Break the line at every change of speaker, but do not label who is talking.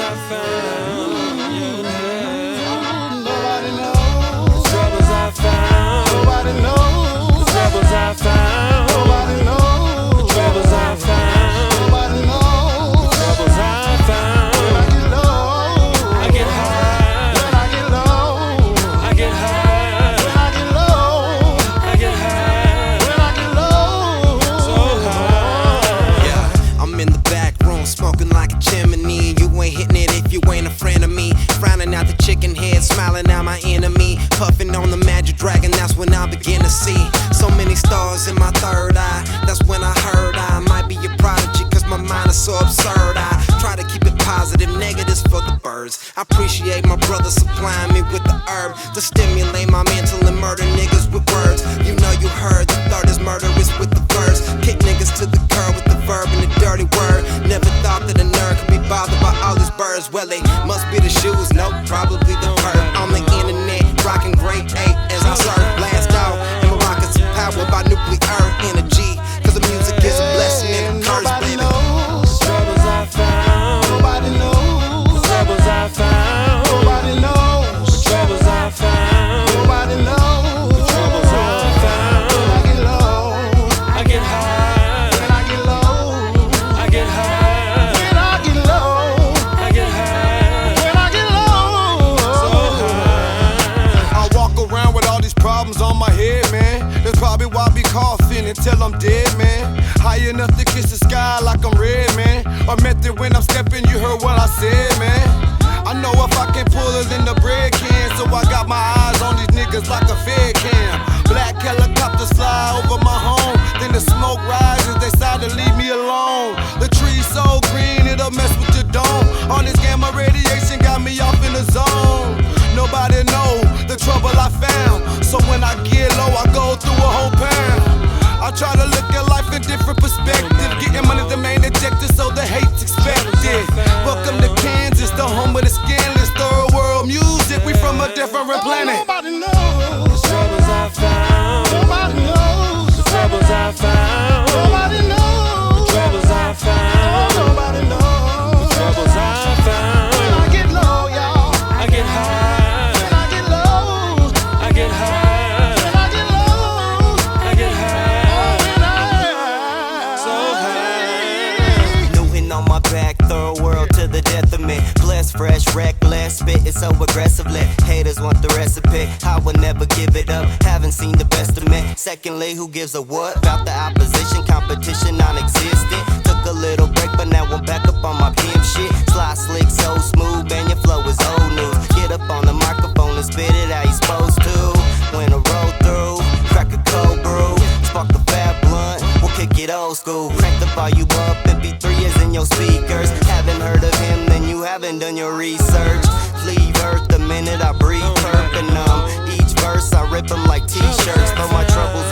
I found.
Nobody knows.
The troubles I found.
Nobody knows.
The troubles I found.
Nobody knows.
The troubles I found.
Nobody knows.
The troubles I found.
When I get low,
I get high.
when I get low,
I get high.
when I get low,
I get high.
when I get low,
So high.
Yeah, I'm in the back room smoking like a chimney. You ain't hitting it if you ain't a friend of me. Frowning out the chicken head, smiling out my enemy. Puffing on the magic dragon, that's when I begin to see so many stars in my third eye. That's when I heard I might be a prodigy, cause my mind is so absurd. I try to keep it positive, negatives for the birds. I appreciate my brother supplying me with the herb to stimulate my mental and murder niggas with words. You know you heard the third is murderous with the verse. Kick niggas to the curb with the verb and the dirty word. Never thought that a nerd could be bothered by all these birds. Well, they must be the shoes, nope, probably the perp. On the internet, rocking grade 8 as I surf, blast out. And my rockets are powered by nuclear energy, cause the music is a blessing and a curse,
nobody
baby.
knows.
The troubles I found.
Nobody knows.
The troubles I found.
Nobody knows.
The troubles I found.
Nobody knows.
The troubles I found.
When I get low,
I get high.
when I get low,
I get high.
when I get low,
I get high.
when I get low.
So high.
I walk around with all these problems on my head, man. That's probably why I be coughing until I'm dead, man. High enough to kiss the sky like I'm red, man. Or meant that when I'm stepping, you heard what I said, man. I know if I can pull it in the bread can, so I got my eyes on these niggas like a fed cam. Black helicopters fly over my home, then the smoke rises, they decide to leave me alone. The tree's so green, it'll mess with your dome. All this gamma radiation got me off in the zone. Nobody know the trouble I found, so when I get low, I go through a whole pound. I try to look at life in different perspective, getting money the main objective, so the hate's expected. Welcome to Kansas, the home of the scandalous, third world music. We from a different planet.
Nobody knows.
The troubles I found.
Nobody knows.
The troubles I found.
Nobody knows.
The troubles I found.
Nobody knows.
The troubles I found.
When I get low, y'all.
I get high.
When I get low.
I get high.
When I get low.
I get high.
When I
So high.
Newton on my back, third world to the death of me. Blessed, fresh, reckless, spitting so aggressively. Haters want the recipe, I will never give it up. Haven't seen the best of me. Secondly, who gives a what about the opposition? Competition non-existent. Took a little break, but now I'm back up on my pimp shit. Slide slick, so smooth, and your flow is old news. Get up on the microphone and spit it how you supposed to. When I roll through, crack a cold brew, spark a fat blunt, we'll kick it old school. Crank the volume up, MP3 is in your speakers. Haven't heard of him, then you haven't done your research. Leave earth the minute I breathe, perp and numb. Each verse I rip them like t-shirts. Throw my troubles